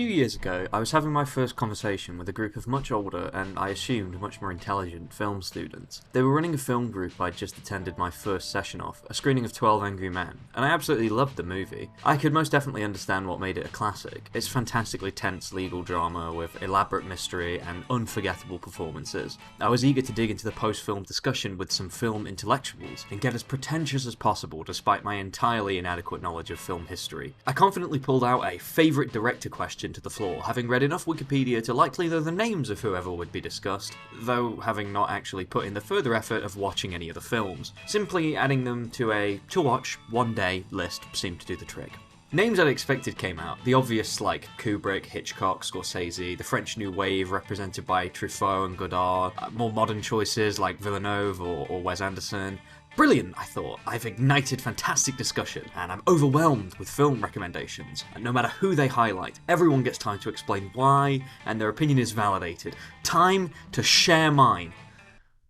few years ago, I was having my first conversation with a group of much older and, I assumed, much more intelligent film students. They were running a film group I'd just attended my first session of, a screening of 12 Angry Men, and I absolutely loved the movie. I could most definitely understand what made it a classic. It's fantastically tense legal drama with elaborate mystery and unforgettable performances. I was eager to dig into the post-film discussion with some film intellectuals and get as pretentious as possible despite my entirely inadequate knowledge of film history. I confidently pulled out a favourite director question to the floor, having read enough Wikipedia to likely know the names of whoever would be discussed, though having not actually put in the further effort of watching any of the films. Simply adding them to a to-watch, one-day list seemed to do the trick. Names I'd expected came out, the obvious like Kubrick, Hitchcock, Scorsese, the French New Wave represented by Truffaut and Godard, more modern choices like Villeneuve or Wes Anderson. Brilliant, I thought. I've ignited fantastic discussion, and I'm overwhelmed with film recommendations. And no matter who they highlight, everyone gets time to explain why, and their opinion is validated. Time to share mine.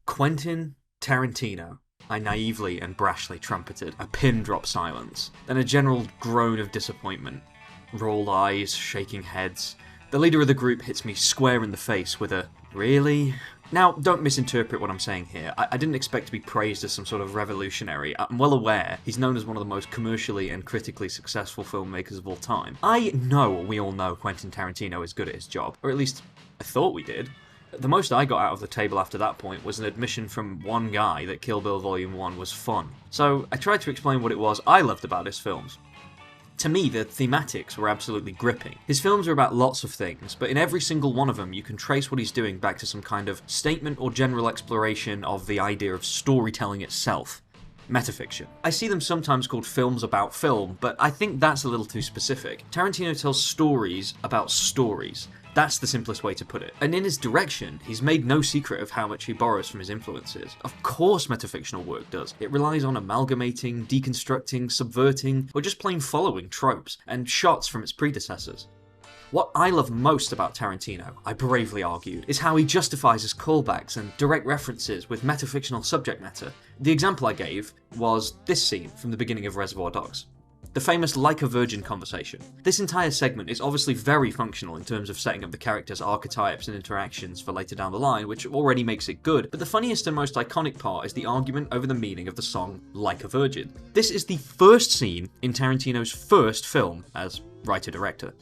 Quentin Tarantino. I naively and brashly trumpeted. A pin-drop silence. Then a general groan of disappointment. Rolled eyes, shaking heads. The leader of the group hits me square in the face with a, "Really?" Now, don't misinterpret what I'm saying here. I didn't expect to be praised as some sort of revolutionary. I'm well aware he's known as one of the most commercially and critically successful filmmakers of all time. I know we all know Quentin Tarantino is good at his job, or at least I thought we did. The most I got out of the table after that point was an admission from one guy that Kill Bill Volume 1 was fun. So I tried to explain what it was I loved about his films. To me, the thematics were absolutely gripping. His films are about lots of things, but in every single one of them you can trace what he's doing back to some kind of statement or general exploration of the idea of storytelling itself. Metafiction. I see them sometimes called films about film, but I think that's a little too specific. Tarantino tells stories about stories. That's the simplest way to put it. And in his direction, he's made no secret of how much he borrows from his influences. Of course metafictional work does. It relies on amalgamating, deconstructing, subverting, or just plain following tropes and shots from its predecessors. What I love most about Tarantino, I bravely argued, is how he justifies his callbacks and direct references with metafictional subject matter. The example I gave was this scene from the beginning of Reservoir Dogs. The famous like a virgin conversation. This entire segment is obviously very functional in terms of setting up the characters' archetypes and interactions for later down the line, which already makes it good, but the funniest and most iconic part is the argument over the meaning of the song Like a Virgin. This is the first scene in Tarantino's first film as writer-director.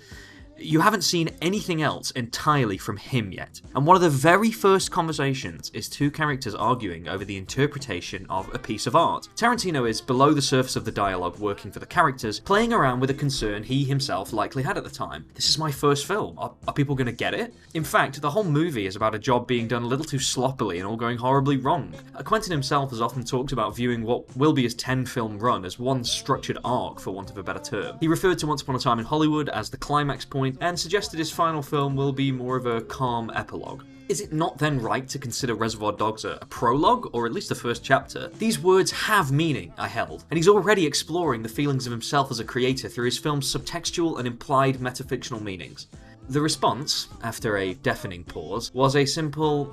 You haven't seen anything else entirely from him yet, and one of the very first conversations is two characters arguing over the interpretation of a piece of art. Tarantino is below the surface of the dialogue working for the characters, playing around with a concern he himself likely had at the time. This is my first film, are people going to get it? In fact, the whole movie is about a job being done a little too sloppily and all going horribly wrong. Quentin himself has often talked about viewing what will be his 10-film run as one structured arc, for want of a better term. He referred to Once Upon a Time in Hollywood as the climax point, and suggested his final film will be more of a calm epilogue. Is it not then right to consider Reservoir Dogs a prologue, or at least the first chapter? These words have meaning, I held, and he's already exploring the feelings of himself as a creator through his film's subtextual and implied metafictional meanings. The response, after a deafening pause, was a simple,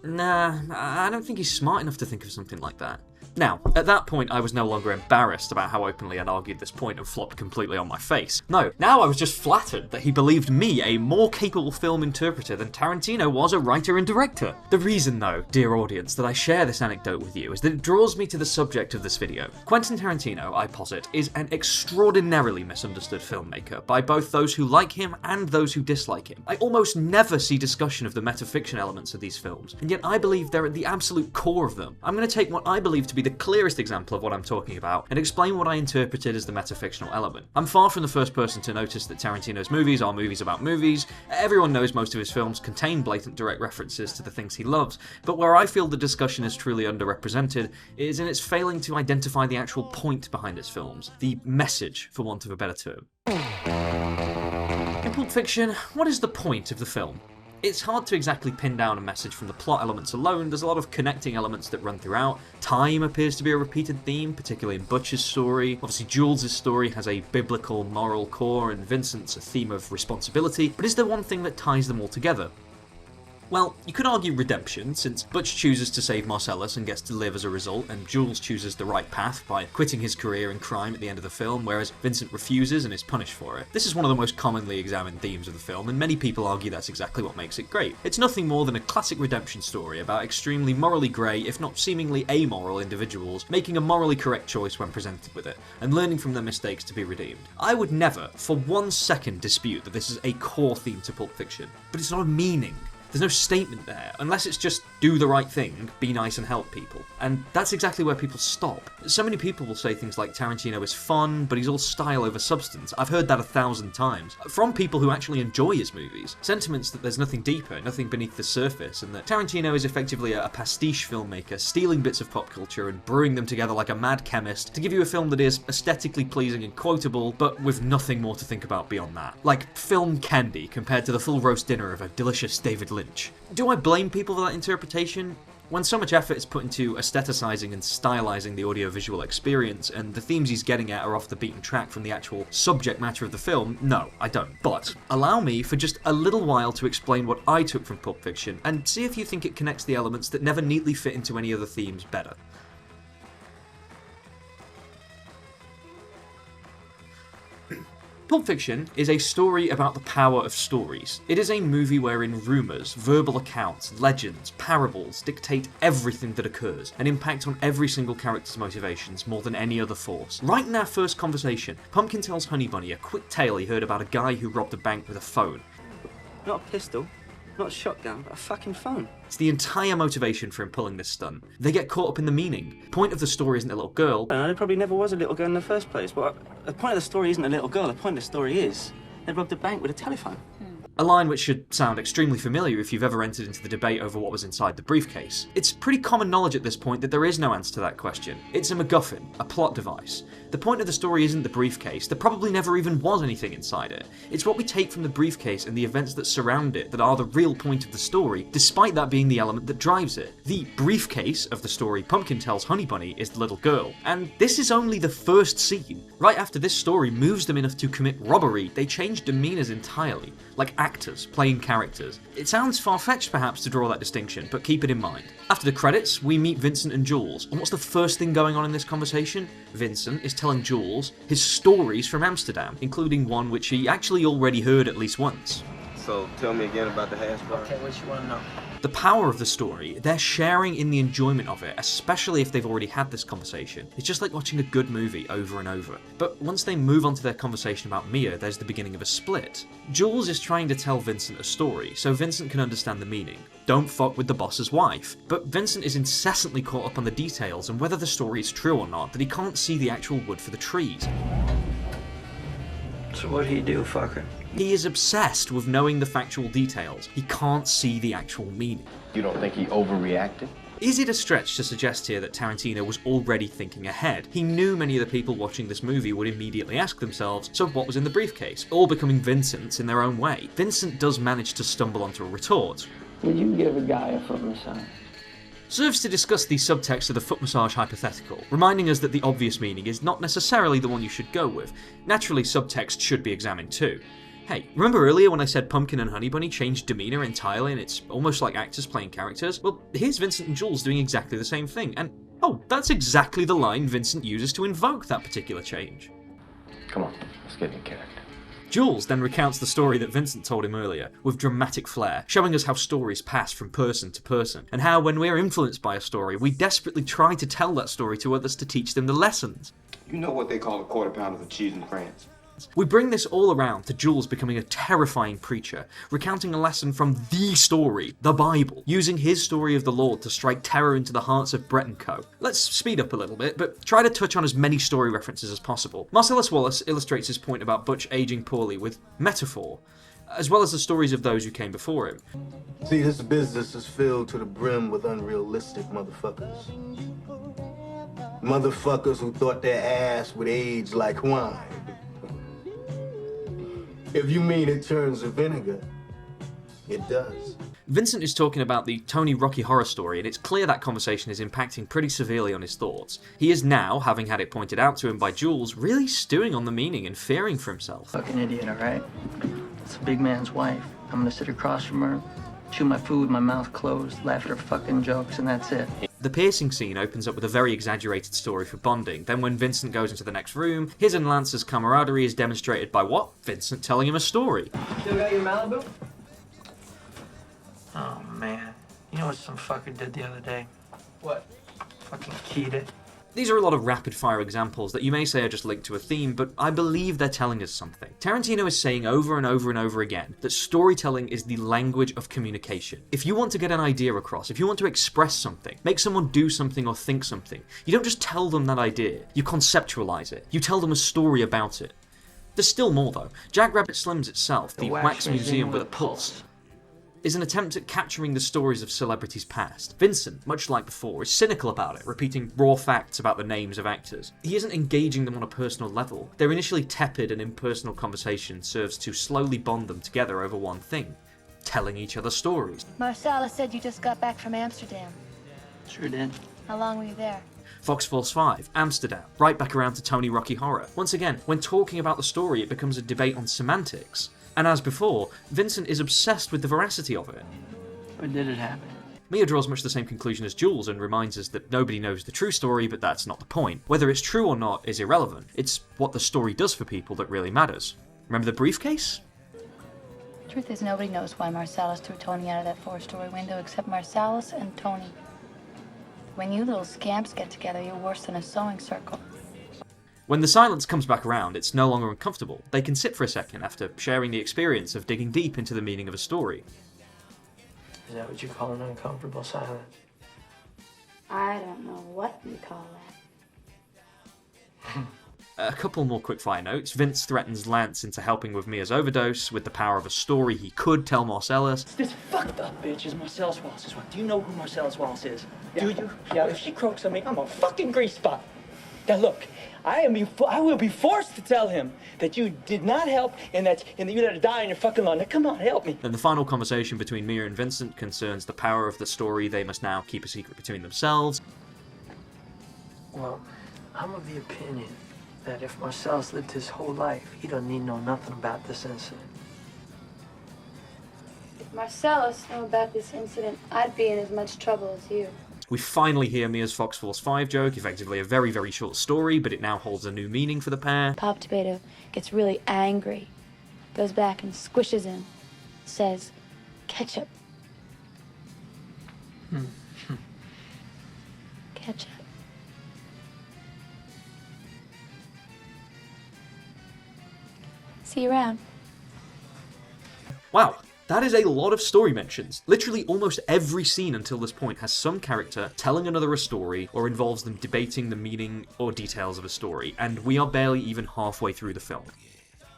"Nah, I don't think he's smart enough to think of something like that." Now, at that point I was no longer embarrassed about how openly I'd argued this point and flopped completely on my face. No, now I was just flattered that he believed me a more capable film interpreter than Tarantino was a writer and director. The reason though, dear audience, that I share this anecdote with you is that it draws me to the subject of this video. Quentin Tarantino, I posit, is an extraordinarily misunderstood filmmaker by both those who like him and those who dislike him. I almost never see discussion of the metafiction elements of these films, and yet I believe they're at the absolute core of them. I'm going to take what I believe to be the clearest example of what I'm talking about and explain what I interpreted as the metafictional element. I'm far from the first person to notice that Tarantino's movies are movies about movies. Everyone knows most of his films contain blatant direct references to the things he loves, but where I feel the discussion is truly underrepresented is in its failing to identify the actual point behind its films, the message, for want of a better term. In Pulp Fiction, what is the point of the film? It's hard to exactly pin down a message from the plot elements alone. There's a lot of connecting elements that run throughout. Time appears to be a repeated theme, particularly in Butch's story. Obviously, Jules' story has a biblical moral core, and Vincent's a theme of responsibility. But is there one thing that ties them all together? Well, you could argue redemption, since Butch chooses to save Marcellus and gets to live as a result, and Jules chooses the right path by quitting his career in crime at the end of the film, whereas Vincent refuses and is punished for it. This is one of the most commonly examined themes of the film, and many people argue that's exactly what makes it great. It's nothing more than a classic redemption story about extremely morally grey, if not seemingly amoral individuals making a morally correct choice when presented with it, and learning from their mistakes to be redeemed. I would never, for 1 second, dispute that this is a core theme to Pulp Fiction, but it's not a meaning. There's no statement there, unless it's just do the right thing, be nice and help people. And that's exactly where people stop. So many people will say things like Tarantino is fun, but he's all style over substance. I've heard that 1,000 times. From people who actually enjoy his movies. Sentiments that there's nothing deeper, nothing beneath the surface, and that Tarantino is effectively a pastiche filmmaker, stealing bits of pop culture and brewing them together like a mad chemist to give you a film that is aesthetically pleasing and quotable, but with nothing more to think about beyond that. Like film candy compared to the full roast dinner of a delicious David Lynch. Do I blame people for that interpretation? When so much effort is put into aestheticizing and stylizing the audiovisual experience, and the themes he's getting at are off the beaten track from the actual subject matter of the film, no, I don't. But allow me for just a little while to explain what I took from Pulp Fiction, and see if you think it connects the elements that never neatly fit into any other themes better. Pulp Fiction is a story about the power of stories. It is a movie wherein rumours, verbal accounts, legends, parables dictate everything that occurs and impact on every single character's motivations more than any other force. Right in our first conversation, Pumpkin tells Honey Bunny a quick tale he heard about a guy who robbed a bank with a phone. Not a pistol, not a shotgun, but a fucking phone. It's the entire motivation for him pulling this stunt. They get caught up in the meaning. The point of the story isn't a little girl. There probably never was a little girl in the first place, but the point of the story isn't a little girl, the point of the story is they robbed a bank with a telephone. A line which should sound extremely familiar if you've ever entered into the debate over what was inside the briefcase. It's pretty common knowledge at this point that there is no answer to that question. It's a MacGuffin, a plot device. The point of the story isn't the briefcase, there probably never even was anything inside it. It's what we take from the briefcase and the events that surround it that are the real point of the story, despite that being the element that drives it. The briefcase of the story Pumpkin tells Honey Bunny is the little girl, and this is only the first scene. Right after this story moves them enough to commit robbery, they change demeanours entirely, like actors playing characters. It sounds far-fetched perhaps to draw that distinction, but keep it in mind. After the credits, we meet Vincent and Jules, and what's the first thing going on in this conversation? Vincent is telling Jules his stories from Amsterdam, including one which he actually already heard at least once. So tell me again about the hash bar. Okay, what you want to know? The power of the story, they're sharing in the enjoyment of it, especially if they've already had this conversation. It's just like watching a good movie over and over. But once they move on to their conversation about Mia, there's the beginning of a split. Jules is trying to tell Vincent a story, so Vincent can understand the meaning. Don't fuck with the boss's wife. But Vincent is incessantly caught up on the details and whether the story is true or not, that he can't see the actual wood for the trees. So what do you do, fucker? He is obsessed with knowing the factual details. He can't see the actual meaning. You don't think he overreacted? Is it a stretch to suggest here that Tarantino was already thinking ahead? He knew many of the people watching this movie would immediately ask themselves, so what was in the briefcase? All becoming Vincent's in their own way. Vincent does manage to stumble onto a retort. Did you give a guy a foot massage? Serves to discuss the subtext of the foot massage hypothetical, reminding us that the obvious meaning is not necessarily the one you should go with. Naturally, subtext should be examined too. Hey, remember earlier when I said Pumpkin and Honey Bunny changed demeanour entirely and it's almost like actors playing characters? Well, here's Vincent and Jules doing exactly the same thing, and oh, that's exactly the line Vincent uses to invoke that particular change. Come on, let's get in character. Jules then recounts the story that Vincent told him earlier, with dramatic flair, showing us how stories pass from person to person, and how when we're influenced by a story, we desperately try to tell that story to others to teach them the lessons. You know what they call a quarter pounder of cheese in France? We bring this all around to Jules becoming a terrifying preacher, recounting a lesson from the story, the Bible, using his story of the Lord to strike terror into the hearts of Brett & Co. Let's speed up a little bit, but try to touch on as many story references as possible. Marcellus Wallace illustrates his point about Butch aging poorly with metaphor, as well as the stories of those who came before him. See, this business is filled to the brim with unrealistic motherfuckers. Motherfuckers who thought their ass would age like wine. If you mean it turns to vinegar, it does. Vincent is talking about the Tony Rocky Horror Story, and it's clear that conversation is impacting pretty severely on his thoughts. He is now, having had it pointed out to him by Jules, really stewing on the meaning and fearing for himself. Fucking idiot, alright? It's a big man's wife. I'm gonna sit across from her, Chew my food, my mouth closed, laughter, fucking jokes, and that's it. The piercing scene opens up with a very exaggerated story for bonding. Then when Vincent goes into the next room, his and Lance's camaraderie is demonstrated by what? Vincent telling him a story. Still got your Malibu? Oh, man. You know what some fucker did the other day? What? Fucking keyed it. These are a lot of rapid-fire examples that you may say are just linked to a theme, but I believe they're telling us something. Tarantino is saying over and over and over again that storytelling is the language of communication. If you want to get an idea across, if you want to express something, make someone do something or think something, you don't just tell them that idea, you conceptualize it. You tell them a story about it. There's still more though. Jackrabbit Slims itself, the wax museum with a pulse, is an attempt at capturing the stories of celebrities past. Vincent, much like before, is cynical about it, repeating raw facts about the names of actors. He isn't engaging them on a personal level. Their initially tepid and impersonal conversation serves to slowly bond them together over one thing: telling each other stories. Marcella said you just got back from Amsterdam. Sure did. How long were you there? Fox Force 5, Amsterdam, right back around to Tony Rocky Horror. Once again, when talking about the story, it becomes a debate on semantics. And as before, Vincent is obsessed with the veracity of it. Or did it happen? Mia draws much the same conclusion as Jules and reminds us that nobody knows the true story, but that's not the point. Whether it's true or not is irrelevant. It's what the story does for people that really matters. Remember the briefcase? Truth is, nobody knows why Marcellus threw Tony out of that four-story window except Marcellus and Tony. When you little scamps get together, you're worse than a sewing circle. When the silence comes back around, it's no longer uncomfortable. They can sit for a second after sharing the experience of digging deep into the meaning of a story. Is that what you call an uncomfortable silence? I don't know what you call that. A couple more quickfire notes. Vince threatens Lance into helping with Mia's overdose with the power of a story he could tell Marcellus. This fucked up bitch is Marcellus Wallace's wife. Do you know who Marcellus Wallace is? Yeah. Do you? Yeah, if she croaks on me, I'm a fucking grease spot. Now look, I will be forced to tell him that you did not help and that you let her die in your fucking lawn. Now come on, help me. Then the final conversation between Mia and Vincent concerns the power of the story they must now keep a secret between themselves. Well, I'm of the opinion that if Marcellus lived his whole life, he don't need know nothing about this incident. If Marcellus knew about this incident, I'd be in as much trouble as you. We finally hear Mia's Fox Force 5 joke, effectively a very, very short story, but it now holds a new meaning for the pair. Pop Tomato gets really angry, goes back and squishes him, says, ketchup. Ketchup. See you around. Wow. That is a lot of story mentions. Literally almost every scene until this point has some character telling another a story or involves them debating the meaning or details of a story, and we are barely even halfway through the film.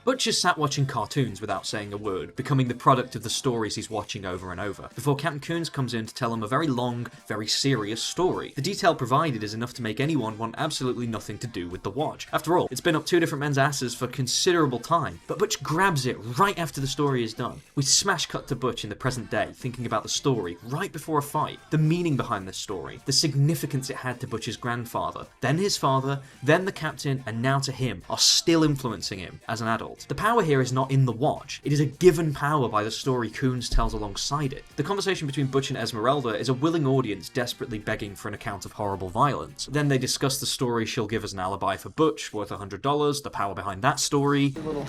Butch is sat watching cartoons without saying a word, becoming the product of the stories he's watching over and over, before Captain Coons comes in to tell him a very long, very serious story. The detail provided is enough to make anyone want absolutely nothing to do with the watch. After all, it's been up two different men's asses for considerable time, but Butch grabs it right after the story is done. We smash cut to Butch in the present day, thinking about the story right before a fight, the meaning behind this story, the significance it had to Butch's grandfather, then his father, then the captain, and now to him, are still influencing him as an adult. The power here is not in the watch, it is a given power by the story Coons tells alongside it. The conversation between Butch and Esmeralda is a willing audience desperately begging for an account of horrible violence. Then they discuss the story she'll give as an alibi for Butch, worth $100, the power behind that story. A little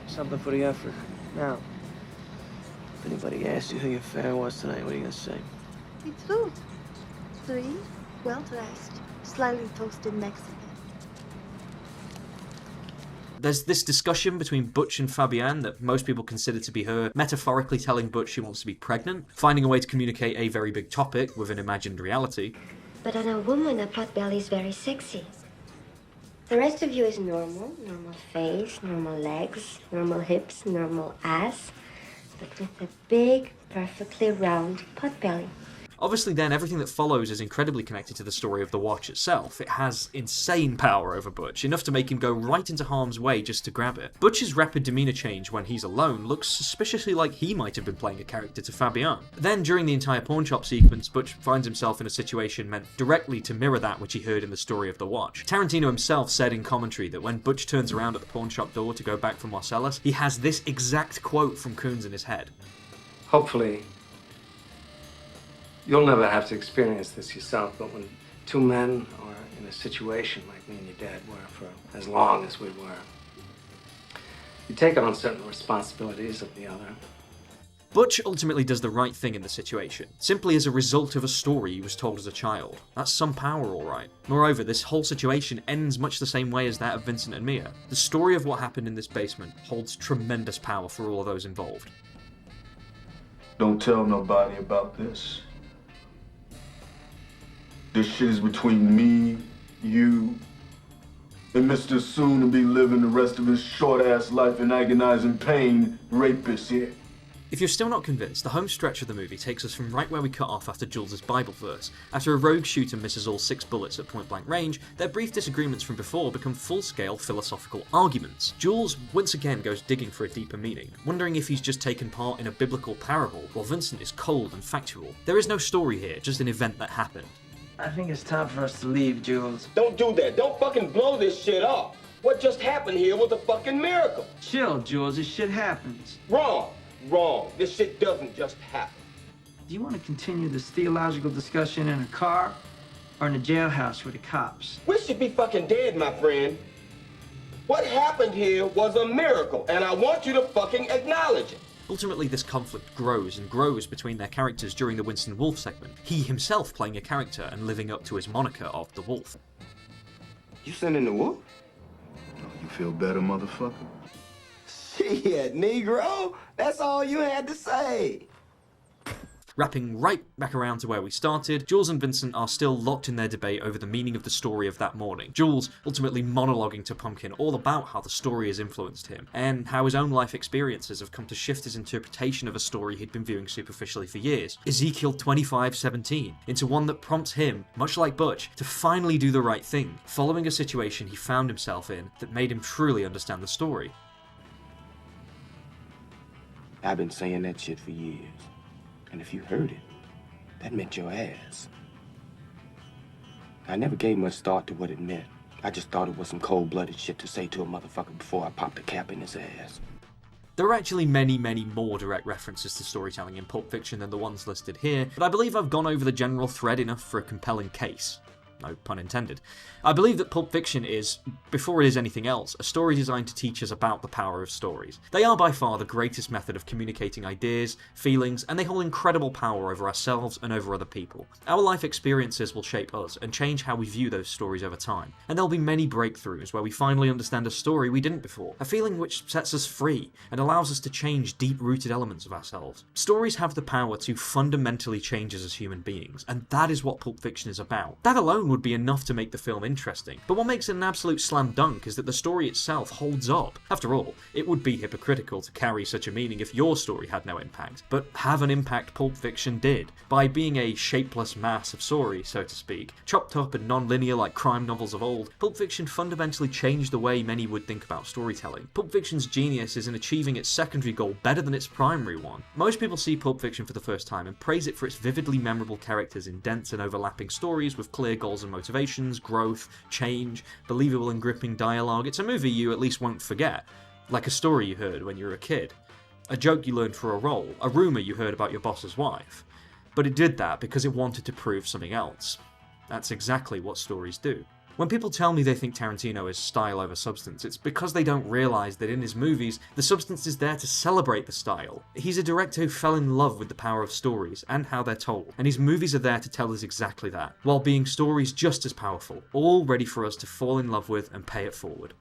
something for the effort. Now, if anybody asks you who your fare was tonight, what are you gonna say? It's food. 3, well dressed, slightly toasted Mexican. There's this discussion between Butch and Fabienne that most people consider to be her metaphorically telling Butch she wants to be pregnant, finding a way to communicate a very big topic with an imagined reality. But on a woman, a pot belly is very sexy. The rest of you is normal. Normal face, normal legs, normal hips, normal ass, but with a big, perfectly round pot belly. Obviously then, everything that follows is incredibly connected to the story of the watch itself. It has insane power over Butch, enough to make him go right into harm's way just to grab it. Butch's rapid demeanour change when he's alone looks suspiciously like he might have been playing a character to Fabienne. Then, during the entire pawn shop sequence, Butch finds himself in a situation meant directly to mirror that which he heard in the story of the watch. Tarantino himself said in commentary that when Butch turns around at the pawn shop door to go back for Marcellus, he has this exact quote from Coons in his head. Hopefully, You'll never have to experience this yourself, but when two men are in a situation like me and your dad were for as long as we were, you take on certain responsibilities of the other. Butch ultimately does the right thing in the situation, simply as a result of a story he was told as a child. That's some power, alright. Moreover, this whole situation ends much the same way as that of Vincent and Mia. The story of what happened in this basement holds tremendous power for all of those involved. Don't tell nobody about this. This shit is between me, you, and Mr. Soon-to-be living the rest of his short-ass life in agonizing pain rapist here. If you're still not convinced, the home stretch of the movie takes us from right where we cut off after Jules' Bible verse. After a rogue shooter misses all 6 bullets at point-blank range, their brief disagreements from before become full-scale philosophical arguments. Jules once again goes digging for a deeper meaning, wondering if he's just taken part in a biblical parable, while Vincent is cold and factual. There is no story here, just an event that happened. I think it's time for us to leave, Jules. Don't do that. Don't fucking blow this shit up. What just happened here was a fucking miracle. Chill, Jules. This shit happens. Wrong. Wrong. This shit doesn't just happen. Do you want to continue this theological discussion in a car or in a jailhouse with the cops? We should be fucking dead, my friend. What happened here was a miracle, and I want you to fucking acknowledge it. Ultimately, this conflict grows and grows between their characters during the Winston Wolfe segment, he himself playing a character and living up to his moniker of the Wolf. You sending the wolf? You feel better, motherfucker? Shit, Negro. That's all you had to say. Wrapping right back around to where we started, Jules and Vincent are still locked in their debate over the meaning of the story of that morning. Jules ultimately monologuing to Pumpkin all about how the story has influenced him, and how his own life experiences have come to shift his interpretation of a story he'd been viewing superficially for years, Ezekiel 25:17, into one that prompts him, much like Butch, to finally do the right thing, following a situation he found himself in that made him truly understand the story. I've been saying that shit for years. And if you heard it, that meant your ass. I never gave much thought to what it meant. I just thought it was some cold-blooded shit to say to a motherfucker before I popped a cap in his ass. There are actually many more direct references to storytelling in Pulp Fiction than the ones listed here, but I believe I've gone over the general thread enough for a compelling case. No pun intended. I believe that Pulp Fiction is, before it is anything else, a story designed to teach us about the power of stories. They are by far the greatest method of communicating ideas, feelings, and they hold incredible power over ourselves and over other people. Our life experiences will shape us and change how we view those stories over time, and there'll be many breakthroughs where we finally understand a story we didn't before, a feeling which sets us free and allows us to change deep-rooted elements of ourselves. Stories have the power to fundamentally change us as human beings, and that is what Pulp Fiction is about. That alone would be enough to make the film interesting, but what makes it an absolute slam dunk is that the story itself holds up. After all, it would be hypocritical to carry such a meaning if your story had no impact, but have an impact Pulp Fiction did. By being a shapeless mass of story, so to speak, chopped up and non-linear like crime novels of old, Pulp Fiction fundamentally changed the way many would think about storytelling. Pulp Fiction's genius is in achieving its secondary goal better than its primary one. Most people see Pulp Fiction for the first time and praise it for its vividly memorable characters in dense and overlapping stories with clear goals and motivations, growth, change, believable and gripping dialogue. It's a movie you at least won't forget, like a story you heard when you were a kid, a joke you learned for a role, a rumour you heard about your boss's wife. But it did that because it wanted to prove something else. That's exactly what stories do. When people tell me they think Tarantino is style over substance, it's because they don't realise that in his movies, the substance is there to celebrate the style. He's a director who fell in love with the power of stories and how they're told, and his movies are there to tell us exactly that, while being stories just as powerful, all ready for us to fall in love with and pay it forward.